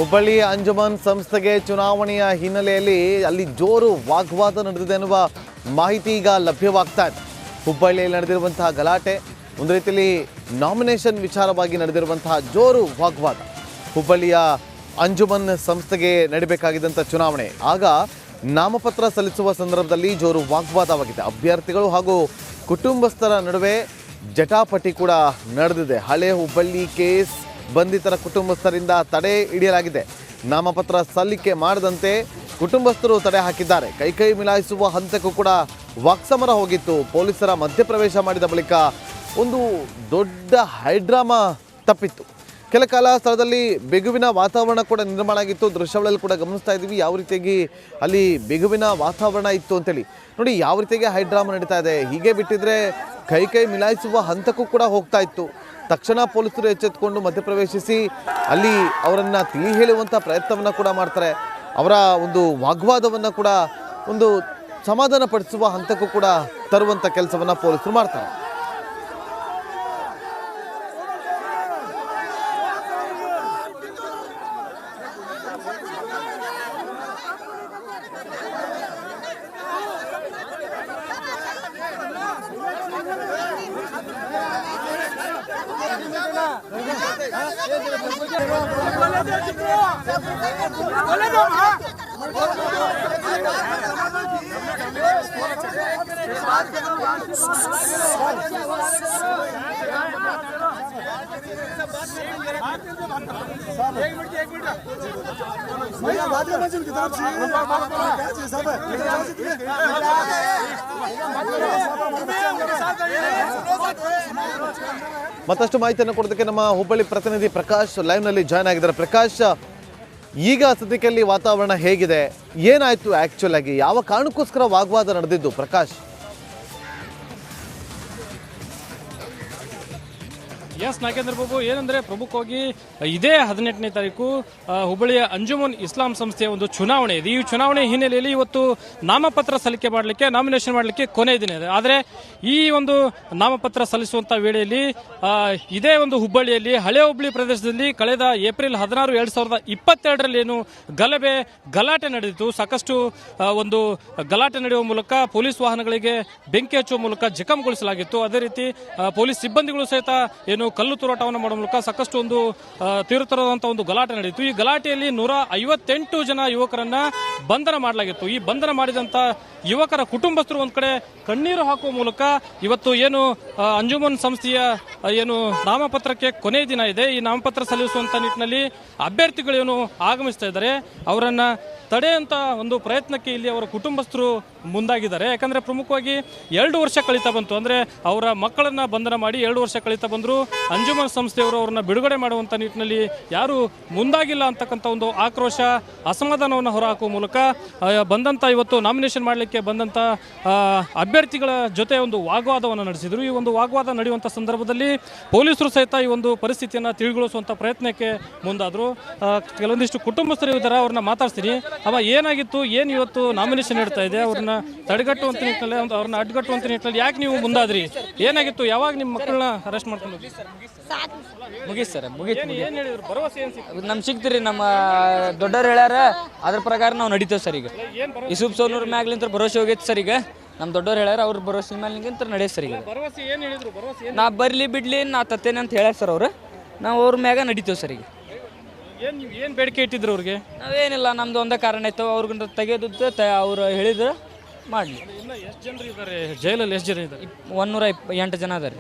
ಹುಬ್ಬಳ್ಳಿ ಅಂಜುಮನ್ ಸಂಸ್ಥೆಗೆ ಚುನಾವಣೆಯ ಹಿನ್ನೆಲೆಯಲ್ಲಿ ಅಲ್ಲಿ ಜೋರು ವಾಗ್ವಾದ ನಡೆದಿದೆ ಎನ್ನುವ ಮಾಹಿತಿ ಈಗ ಲಭ್ಯವಾಗ್ತಾ ಇದೆ. ಹುಬ್ಬಳ್ಳಿಯಲ್ಲಿ ನಡೆದಿರುವಂತಹ ಗಲಾಟೆ, ಒಂದು ರೀತಿಯಲ್ಲಿ ನಾಮಿನೇಷನ್ ವಿಚಾರವಾಗಿ ನಡೆದಿರುವಂತಹ ಜೋರು ವಾಗ್ವಾದ. ಹುಬ್ಬಳ್ಳಿಯ ಅಂಜುಮನ್ ಸಂಸ್ಥೆಗೆ ನಡೀಬೇಕಾಗಿದ್ದಂಥ ಚುನಾವಣೆ, ಆಗ ನಾಮಪತ್ರ ಸಲ್ಲಿಸುವ ಸಂದರ್ಭದಲ್ಲಿ ಜೋರು ವಾಗ್ವಾದವಾಗಿದೆ. ಅಭ್ಯರ್ಥಿಗಳು ಹಾಗೂ ಕುಟುಂಬಸ್ಥರ ನಡುವೆ ಜಟಾಪಟಿ ಕೂಡ ನಡೆದಿದೆ. ಹಳೆ ಹುಬ್ಬಳ್ಳಿ ಕೇಸ್ ಬಂಧಿತರ ಕುಟುಂಬಸ್ಥರಿಂದ ತಡೆ ಹಿಡಿಯಲಾಗಿದೆ. ನಾಮಪತ್ರ ಸಲ್ಲಿಕೆ ಮಾಡದಂತೆ ಕುಟುಂಬಸ್ಥರು ತಡೆ ಹಾಕಿದ್ದಾರೆ. ಕೈ ಮಿಲಾಯಿಸುವ ಹಂತಕ್ಕೂ ಕೂಡ ವಾಕ್ಸಮರ ಹೋಗಿತ್ತು. ಪೊಲೀಸರ ಮಧ್ಯಪ್ರವೇಶ ಮಾಡಿದ ಬಳಿಕ ಒಂದು ದೊಡ್ಡ ಹೈಡ್ರಾಮಾ ತಪ್ಪಿತ್ತು. ಕೆಲ ಕಾಲ ಸ್ಥಳದಲ್ಲಿ ಬಿಗುವಿನ ವಾತಾವರಣ ಕೂಡ ನಿರ್ಮಾಣ ಆಗಿತ್ತು. ದೃಶ್ಯಗಳಲ್ಲಿ ಕೂಡ ಗಮನಿಸ್ತಾ ಇದ್ದೀವಿ ಯಾವ ರೀತಿಯಾಗಿ ಅಲ್ಲಿ ಬಿಗುವಿನ ವಾತಾವರಣ ಇತ್ತು ಅಂತೇಳಿ. ನೋಡಿ ಯಾವ ರೀತಿಯಾಗಿ ಹೈಡ್ರಾಮಾ ನಡೀತಾ ಇದೆ. ಹೀಗೆ ಬಿಟ್ಟಿದ್ರೆ ಕೈ ಮಿಲಾಯಿಸುವ ಹಂತಕ್ಕೂ ಕೂಡ ಹೋಗ್ತಾ ಇತ್ತು. ತಕ್ಷಣ ಪೊಲೀಸರು ಎಚ್ಚೆತ್ತುಕೊಂಡು ಮಧ್ಯಪ್ರವೇಶಿಸಿ ಅಲ್ಲಿ ಅವರನ್ನು ತಿಳಿ ಹೇಳುವಂಥ ಪ್ರಯತ್ನವನ್ನು ಕೂಡ ಮಾಡ್ತಾರೆ. ಅವರ ಒಂದು ವಾಗ್ವಾದವನ್ನು ಕೂಡ ಒಂದು ಸಮಾಧಾನ ಪಡಿಸುವ ಹಂತಕ್ಕೂ ಕೂಡ ತರುವಂಥ ಕೆಲಸವನ್ನು ಪೊಲೀಸರು ಮಾಡ್ತಾರೆ. ಮತ್ತಷ್ಟು ಮಾಹಿತಿಯನ್ನು ಕೊಡೋದಕ್ಕೆ ನಮ್ಮ ಹುಬ್ಬಳ್ಳಿ ಪ್ರತಿನಿಧಿ ಪ್ರಕಾಶ್ ಲೈವ್ನಲ್ಲಿ ಜಾಯ್ನ್ ಆಗಿದ್ದಾರೆ. ಪ್ರಕಾಶ್, ಈಗ ಸದ್ಯಕ್ಕೆ ವಾತಾವರಣ ಹೇಗಿದೆ, ಏನಾಯ್ತು ಆಕ್ಚುಲ್ ಆಗಿ, ಯಾವ ಕಾರಣಕ್ಕೋಸ್ಕರ ವಾಗ್ವಾದ ನಡೆದಿದ್ದು? ಪ್ರಕಾಶ್. ಎಸ್ ನಾಗೇಂದ್ರ ಬಾಬು, ಏನಂದ್ರೆ ಪ್ರಮುಖವಾಗಿ ಇದೇ 18ನೇ ತಾರೀಕು ಹುಬ್ಬಳ್ಳಿಯ ಅಂಜುಮನ್ ಇಸ್ಲಾಂ ಸಂಸ್ಥೆಯ ಒಂದು ಚುನಾವಣೆ ಇದೆ. ಈ ಚುನಾವಣೆ ಹಿನ್ನೆಲೆಯಲ್ಲಿ ಇವತ್ತು ನಾಮಪತ್ರ ಸಲ್ಲಿಕೆ ಮಾಡಲಿಕ್ಕೆ, ನಾಮಿನೇಷನ್ ಮಾಡಲಿಕ್ಕೆ ಕೊನೆಯ ದಿನ ಇದೆ. ಆದರೆ ಈ ಒಂದು ನಾಮಪತ್ರ ಸಲ್ಲಿಸುವಂತ ವೇಳೆಯಲ್ಲಿ ಇದೇ ಒಂದು ಹುಬ್ಬಳ್ಳಿಯಲ್ಲಿ ಹಳೆ ಹುಬ್ಬಳ್ಳಿ ಪ್ರದೇಶದಲ್ಲಿ ಕಳೆದ ಏಪ್ರಿಲ್ 16, 2022ರಲ್ಲಿ ಏನು ಗಲಾಟೆ ನಡೆದಿತ್ತು. ಸಾಕಷ್ಟು ಒಂದು ಗಲಾಟೆ ನಡೆಯುವ ಮೂಲಕ ಪೊಲೀಸ್ ವಾಹನಗಳಿಗೆ ಬೆಂಕಿ ಹಚ್ಚುವ ಮೂಲಕ ಜಖಂಗೊಳಿಸಲಾಗಿತ್ತು. ಅದೇ ರೀತಿ ಪೊಲೀಸ್ ಸಿಬ್ಬಂದಿಗಳು ಸಹಿತ ಏನು ಕಲ್ಲು ತೂರಾಟವನ್ನು ಮಾಡುವ ಮೂಲಕ ಸಾಕಷ್ಟು ಒಂದು ತೀವ್ರತರವಾದಂತಹ ಒಂದು ಗಲಾಟೆ ನಡೆಯಿತು. ಈ ಗಲಾಟೆಯಲ್ಲಿ 158 ಜನ ಯುವಕರನ್ನ ಬಂಧನ ಮಾಡಲಾಗಿತ್ತು. ಈ ಬಂಧನ ಮಾಡಿದಂತ ಯುವಕರ ಕುಟುಂಬಸ್ಥರು ಒಂದ್ ಕಡೆ ಕಣ್ಣೀರು ಹಾಕುವ ಮೂಲಕ ಇವತ್ತು ಏನು ಅಂಜುಮನ್ ಸಂಸ್ಥೆಯ ಏನು ನಾಮಪತ್ರಕ್ಕೆ ಕೊನೆಯ ದಿನ ಇದೆ, ಈ ನಾಮಪತ್ರ ಸಲ್ಲಿಸುವಂತ ನಿಟ್ಟಿನಲ್ಲಿ ಅಭ್ಯರ್ಥಿಗಳೇನು ಆಗಮಿಸ್ತಾ ಇದ್ದಾರೆ, ಅವರನ್ನ ತಡೆಯಂತ ಒಂದು ಪ್ರಯತ್ನಕ್ಕೆ ಇಲ್ಲಿ ಅವರ ಕುಟುಂಬಸ್ಥರು ಮುಂದಾಗಿದ್ದಾರೆ. ಯಾಕಂದ್ರೆ ಪ್ರಮುಖವಾಗಿ 2 ವರ್ಷ ಕಳೀತಾ ಬಂತು, ಅಂದ್ರೆ ಅವರ ಮಕ್ಕಳನ್ನ ಬಂಧನ ಮಾಡಿ 2 ವರ್ಷ ಕಳೀತಾ ಬಂದ್ರು. ಅಂಜುಮನ್ ಸಂಸ್ಥೆಯವರು ಅವರನ್ನ ಬಿಡುಗಡೆ ಮಾಡುವಂತ ನಿಟ್ಟಿನಲ್ಲಿ ಯಾರು ಮುಂದಾಗಿಲ್ಲ ಅಂತಕ್ಕಂಥ ಒಂದು ಆಕ್ರೋಶ, ಅಸಮಾಧಾನವನ್ನು ಹೊರಹಾಕುವ ಮೂಲಕ ಬಂದಂತ ಇವತ್ತು ನಾಮಿನೇಷನ್ ಮಾಡಲಿಕ್ಕೆ ಬಂದಂತ ಅಭ್ಯರ್ಥಿಗಳ ಜೊತೆ ಒಂದು ವಾಗ್ವಾದವನ್ನು ನಡೆಸಿದ್ರು. ಈ ಒಂದು ವಾಗ್ವಾದ ನಡೆಯುವಂತ ಸಂದರ್ಭದಲ್ಲಿ ಪೊಲೀಸರು ಸಹಿತ ಈ ಒಂದು ಪರಿಸ್ಥಿತಿಯನ್ನ ತಿಳಿಗೊಳಿಸುವಂತ ಪ್ರಯತ್ನಕ್ಕೆ ಮುಂದಾದ್ರು. ಕೆಲವೊಂದಿಷ್ಟು ಕುಟುಂಬಸ್ಥರು ಇದ್ದಾರೆ, ಅವ್ರನ್ನ ಮಾತಾಡ್ತೀನಿ. ಅವ ಏನಾಗಿತ್ತು, ಏನು ಇವತ್ತು ನಾಮಿನೇಷನ್ ಇಡ್ತಾ ಇದೆ, ಅವ್ರನ್ನ ತಡೆಗಟ್ಟುವಂತ ನಿಟ್ಟಿನಲ್ಲಿ, ಅವ್ರನ್ನ ಅಡ್ಗಟ್ಟುವಂತ ನಿಟ್ಟಿನಲ್ಲಿ ಯಾಕೆ ನೀವು ಮುಂದಾದ್ರಿ? ಏನಾಗಿತ್ತು? ಯಾವಾಗ ನಿಮ್ಮ ಮಕ್ಕಳನ್ನ ಅರೆಸ್ಟ್ ಮಾಡ್ಕೊಂಡು ಮುಗೀತು ಸರ್, ಮುಗೀತು. ಏನ್ ಹೇಳಿದ್ರು? ಭರವಸೆ ಏನ್ ಸಿಕ್ತು? ನಮ್ಗೆ ಸಿಕ್ತಿರಿ, ನಮ್ಮ ದೊಡ್ಡವ್ರು ಹೇಳ್ಯಾರ, ಅದ್ರ ಪ್ರಕಾರ ನಾವು ನಡೀತೇವೆ ಸರ್. ಈಗ ಯೂಸುಫ್ ಸೋನೂರ್ ಮ್ಯಾಗ್ಲಿಂತ ಭರವಸೆ ಹೋಗೈತೆ ಸರ್. ಈಗ ನಮ್ಮ ದೊಡ್ಡವ್ರು ಹೇಳ್ಯಾರ, ಅವ್ರ ಭರವಸೆ ಮ್ಯಾಲಿಂತ ನಡೆಯುತ್ತೆ ಸರ್. ಈಗ ಭರವಸೆ ಏನ್ ಹೇಳಿದ್ರು? ಭರವಸೆ ನಾ ಬರ್ಲಿ ಬಿಡ್ಲಿ ನಾ ತತ್ತೇನೆ ಅಂತ ಹೇಳ್ಯಾರ ಸರ್. ಅವ್ರು ನಾವು ಅವ್ರ ಮ್ಯಾಗ ನಡೀತೇವೆ ಸರ್. ಈಗ ಏನ್ ಬೇಡಿಕೆ ಇಟ್ಟಿದ್ರು ಅವ್ರಿಗೆ? ನಾವೇನಿಲ್ಲ, ನಮ್ದು ಒಂದೇ ಕಾರಣ ಇತ್ತು, ಅವ್ರಿಗೆ ತೆಗೆದು ಅವ್ರು ಹೇಳಿದ್ರು ಮಾಡಲಿ. ಇನ್ನು ಎಷ್ಟು ಜನರು ಇದ್ದಾರೆ ಜೈಲಲ್ಲಿ? ಎಷ್ಟು ಜನ ಇದ್ದಾರೆ? 108 ಜನ ಅದಾರೆ.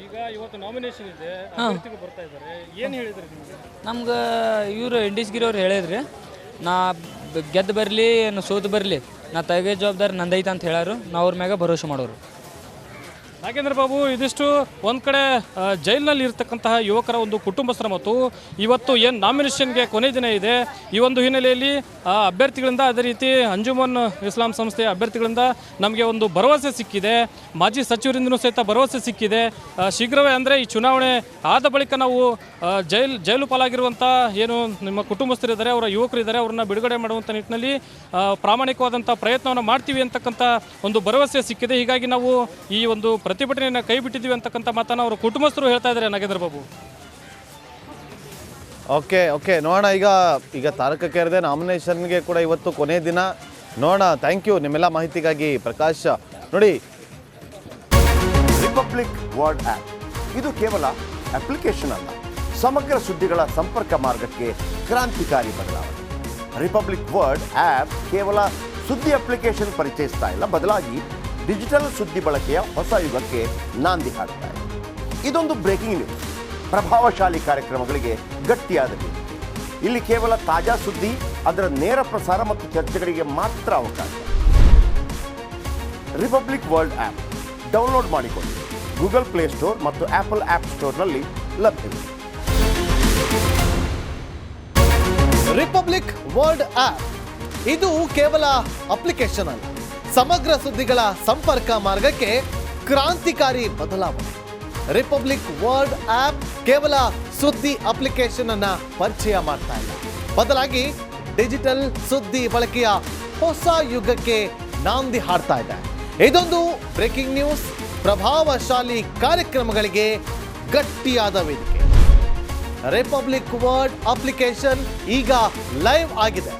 ಈಗ ಇವತ್ತು ನಾಮಿನೇಷನ್ ಇದೆ, ಬರ್ತಾ ಇದ್ದಾರೆ, ಏನು ಹೇಳಿದ್ರಿ ನಿಮಗೆ? ನಮ್ಗೆ ಇವರು ಇಂಡಿಸ್ಗಿರಿ ಅವ್ರು ಹೇಳಿದ್ರಿ, ನಾ ಗೆದ್ದು ಬರಲಿ ಏನು ಸೋತು ಬರಲಿ ನಾ ತೆಗೆ ಜವಾಬ್ದಾರಿ ನಂದೈತೆ ಅಂತ ಹೇಳಾರು. ನಾವು ಅವ್ರ ಮ್ಯಾಗ ಭರವಸೆ ಮಾಡೋರು. ನಾಗೇಂದ್ರ ಬಾಬು, ಇದಿಷ್ಟು ಒಂದು ಕಡೆ ಜೈಲಿನಲ್ಲಿ ಇರ್ತಕ್ಕಂತಹ ಯುವಕರ ಒಂದು ಕುಟುಂಬಸ್ಥರ ಮತ್ತು ಇವತ್ತು ಏನು ನಾಮಿನೇಷನ್ಗೆ ಕೊನೆ ದಿನ ಇದೆ, ಈ ಒಂದು ಹಿನ್ನೆಲೆಯಲ್ಲಿ ಅಭ್ಯರ್ಥಿಗಳಿಂದ, ಅದೇ ರೀತಿ ಅಂಜುಮನ್ ಇಸ್ಲಾಂ ಸಂಸ್ಥೆಯ ಅಭ್ಯರ್ಥಿಗಳಿಂದ ನಮಗೆ ಒಂದು ಭರವಸೆ ಸಿಕ್ಕಿದೆ. ಮಾಜಿ ಸಚಿವರಿಂದನೂ ಸಹಿತ ಭರವಸೆ ಸಿಕ್ಕಿದೆ. ಶೀಘ್ರವೇ ಅಂದರೆ ಈ ಚುನಾವಣೆ ಆದ ಬಳಿಕ ನಾವು ಜೈಲು ಪಾಲಾಗಿರುವಂಥ ಏನು ನಿಮ್ಮ ಕುಟುಂಬಸ್ಥರಿದ್ದಾರೆ, ಅವರ ಯುವಕರಿದ್ದಾರೆ, ಅವ್ರನ್ನ ಬಿಡುಗಡೆ ಮಾಡುವಂಥ ನಿಟ್ಟಿನಲ್ಲಿ ಪ್ರಾಮಾಣಿಕವಾದಂಥ ಪ್ರಯತ್ನವನ್ನು ಮಾಡ್ತೀವಿ ಅಂತಕ್ಕಂಥ ಒಂದು ಭರವಸೆ ಸಿಕ್ಕಿದೆ. ಹೀಗಾಗಿ ನಾವು ಈ ಒಂದು ಪ್ರತಿಭಟನೆಯನ್ನು ಕೈ ಬಿಟ್ಟಿದ್ದೀವಿ ಅಂತಕ್ಕಂಥ ಮಾತನ್ನು ಅವರ ಕುಟುಂಬಸ್ಥರು ಹೇಳ್ತಾ ಇದ್ದಾರೆ. ನಾಗೇಂದ್ರ ಬಾಬು, ಓಕೆ ನೋಡೋಣ. ಈಗ ತಾರಕಕ್ಕೇರಿದೆ ನಾಮಿನೇಷನ್ಗೆ ಕೂಡ ಇವತ್ತು ಕೊನೆ ದಿನ. ನೋಡೋಣ. ಥ್ಯಾಂಕ್ ಯು ನಿಮ್ಮೆಲ್ಲ ಮಾಹಿತಿಗಾಗಿ ಪ್ರಕಾಶ್. ನೋಡಿ, ರಿಪಬ್ಲಿಕ್ ವರ್ಡ್ ಆ್ಯಪ್ ಇದು ಕೇವಲ ಅಪ್ಲಿಕೇಶನ್ ಅಲ್ಲ, ಸಮಗ್ರ ಸುದ್ದಿಗಳ ಸಂಪರ್ಕ ಮಾರ್ಗಕ್ಕೆ ಕ್ರಾಂತಿಕಾರಿ ಬದಲಾವಣೆ. ರಿಪಬ್ಲಿಕ್ ವರ್ಡ್ ಆ್ಯಪ್ ಕೇವಲ ಸುದ್ದಿ ಅಪ್ಲಿಕೇಶನ್ ಪರಿಚಯಿಸ್ತಾ ಇಲ್ಲ, ಬದಲಾಗಿ ಡಿಜಿಟಲ್ ಸುದ್ದಿ ಬಳಕೆಯ ಹೊಸ ಯುಗಕ್ಕೆ ನಾಂದಿ ಹಾಡ್ತಾ ಇದೆ. ಇದೊಂದು ಬ್ರೇಕಿಂಗ್ ನ್ಯೂಸ್, ಪ್ರಭಾವಶಾಲಿ ಕಾರ್ಯಕ್ರಮಗಳಿಗೆ ಗಟ್ಟಿಯಾದ ವೇದಿಕೆ. ಇಲ್ಲಿ ಕೇವಲ ತಾಜಾ ಸುದ್ದಿ, ಅದರ ನೇರ ಪ್ರಸಾರ ಮತ್ತು ಚರ್ಚೆಗಳಿಗೆ ಮಾತ್ರ ಅವಕಾಶ. ರಿಪಬ್ಲಿಕ್ ವರ್ಲ್ಡ್ ಆ್ಯಪ್ ಡೌನ್ಲೋಡ್ ಮಾಡಿಕೊಳ್ಳಿ. ಗೂಗಲ್ ಪ್ಲೇಸ್ಟೋರ್ ಮತ್ತು ಆಪಲ್ ಆ್ಯಪ್ ಸ್ಟೋರ್ನಲ್ಲಿ ಲಭ್ಯವಿದೆ. ರಿಪಬ್ಲಿಕ್ ವರ್ಲ್ಡ್ ಆ್ಯಪ್ ಇದು ಕೇವಲ ಅಪ್ಲಿಕೇಶನ್ ಅಲ್ಲ, ಸಮಗ್ರ ಸುದ್ದಿಗಳ ಸಂಪರ್ಕ ಮಾರ್ಗಕ್ಕೆ ಕ್ರಾಂತಿಕಾರಿ ಬದಲಾವಣೆ. ರಿಪಬ್ಲಿಕ್ ವರ್ಲ್ಡ್ ಆ್ಯಪ್ ಕೇವಲ ಸುದ್ದಿ ಅಪ್ಲಿಕೇಶನ್ ಅನ್ನ ಪರಿಚಯ ಮಾಡ್ತಾ ಇಲ್ಲ, ಬದಲಾಗಿ ಡಿಜಿಟಲ್ ಸುದ್ದಿ ಬಳಕೆಯ ಹೊಸ ಯುಗಕ್ಕೆ ನಾಂದಿ ಹಾಡ್ತಾ ಇದೆ. ಇದೊಂದು ಬ್ರೇಕಿಂಗ್ ನ್ಯೂಸ್, ಪ್ರಭಾವಶಾಲಿ ಕಾರ್ಯಕ್ರಮಗಳಿಗೆ ಗಟ್ಟಿಯಾದ ವೇದಿಕೆ. ರಿಪಬ್ಲಿಕ್ ವರ್ಲ್ಡ್ ಅಪ್ಲಿಕೇಶನ್ ಈಗ ಲೈವ್ ಆಗಿದೆ.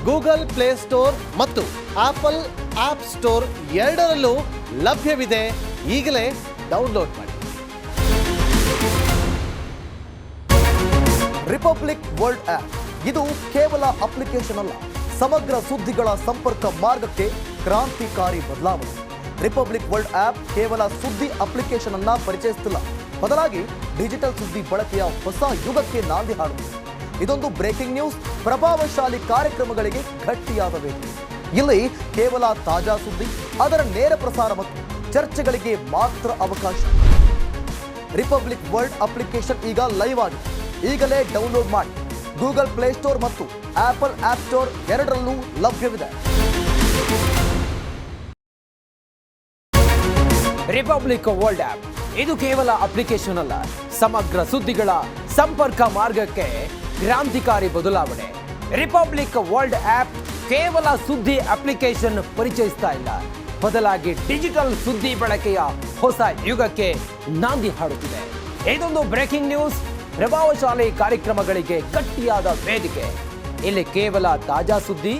ಗೂಗಲ್ ಪ್ಲೇಸ್ಟೋರ್ ಮತ್ತು ಆಪಲ್ ಆಪ್ ಸ್ಟೋರ್ ಎರಡರಲ್ಲೂ ಲಭ್ಯವಿದೆ. ಈಗಲೇ ಡೌನ್ಲೋಡ್ ಮಾಡಿ. ರಿಪಬ್ಲಿಕ್ ವರ್ಲ್ಡ್ ಆ್ಯಪ್ ಇದು ಕೇವಲ ಅಪ್ಲಿಕೇಶನ್ ಅಲ್ಲ, ಸಮಗ್ರ ಸುದ್ದಿಗಳ ಸಂಪರ್ಕ ಮಾರ್ಗಕ್ಕೆ ಕ್ರಾಂತಿಕಾರಿ ಬದಲಾವಣೆ. ರಿಪಬ್ಲಿಕ್ ವರ್ಲ್ಡ್ ಆ್ಯಪ್ ಕೇವಲ ಸುದ್ದಿ ಅಪ್ಲಿಕೇಶನ್ ಅನ್ನ ಪರಿಚಯಿಸುತ್ತಿಲ್ಲ, ಬದಲಾಗಿ ಡಿಜಿಟಲ್ ಸುದ್ದಿ ಬಳಕೆಯ ಹೊಸ ಯುಗಕ್ಕೆ ನಾಂದಿ ಹಾಡುತ್ತಿದೆ. ಇದೊಂದು ಬ್ರೇಕಿಂಗ್ ನ್ಯೂಸ್, ಪ್ರಭಾವಶಾಲಿ ಕಾರ್ಯಕ್ರಮಗಳಿಗೆ ಗಟ್ಟಿಯಾದ ವೇದಿಕೆ. ಇಲ್ಲಿ ಕೇವಲ ತಾಜಾ ಸುದ್ದಿ, ಅದರ ನೇರ ಪ್ರಸಾರ ಮತ್ತು ಚರ್ಚೆಗಳಿಗೆ ಮಾತ್ರ ಅವಕಾಶ. ರಿಪಬ್ಲಿಕ್ ವರ್ಲ್ಡ್ ಅಪ್ಲಿಕೇಶನ್ ಈಗ ಲೈವ್ ಆಗಿದೆ. ಈಗಲೇ ಡೌನ್ಲೋಡ್ ಮಾಡಿ. ಗೂಗಲ್ ಪ್ಲೇಸ್ಟೋರ್ ಮತ್ತು ಆಪಲ್ ಆಪ್ ಸ್ಟೋರ್ ಎರಡರಲ್ಲೂ ಲಭ್ಯವಿದೆ. ರಿಪಬ್ಲಿಕ್ ವರ್ಲ್ಡ್ ಆ್ಯಪ್ ಇದು ಕೇವಲ ಅಪ್ಲಿಕೇಶನ್ ಅಲ್ಲ, ಸಮಗ್ರ ಸುದ್ದಿಗಳ ಸಂಪರ್ಕ ಮಾರ್ಗಕ್ಕೆ ಕ್ರಾಂತಿಕಾರಿ ಬದಲಾವಣೆ. ರಿಪಬ್ಲಿಕ್ ವರ್ಲ್ಡ್ ಆ್ಯಪ್ ಕೇವಲ ಸುದ್ದಿ ಅಪ್ಲಿಕೇಶನ್ ಪರಿಚಯಿಸ್ತಾ ಇಲ್ಲ, ಬದಲಾಗಿ ಡಿಜಿಟಲ್ ಸುದ್ದಿ ಬಳಕೆಯ ಹೊಸ ಯುಗಕ್ಕೆ ನಾಂದಿ ಹಾಡುತ್ತಿದೆ. ಇದೊಂದು ಬ್ರೇಕಿಂಗ್ ನ್ಯೂಸ್, ಪ್ರಭಾವಶಾಲಿ ಕಾರ್ಯಕ್ರಮಗಳಿಗೆ ಗಟ್ಟಿಯಾದ ವೇದಿಕೆ. ಇಲ್ಲಿ ಕೇವಲ ತಾಜಾ ಸುದ್ದಿ,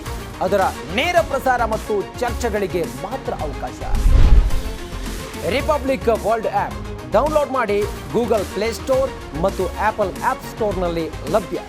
ಅದರ ನೇರ ಪ್ರಸಾರ ಮತ್ತು ಚರ್ಚೆಗಳಿಗೆ ಮಾತ್ರ ಅವಕಾಶ. ರಿಪಬ್ಲಿಕ್ ವರ್ಲ್ಡ್ ಆ್ಯಪ್ ಡೌನ್ಲೋಡ್ ಮಾಡಿ. ಗೂಗಲ್ ಪ್ಲೇಸ್ಟೋರ್ ಮತ್ತು ಆಪಲ್ ಆಪ್ ಸ್ಟೋರ್ನಲ್ಲಿ ಲಭ್ಯ.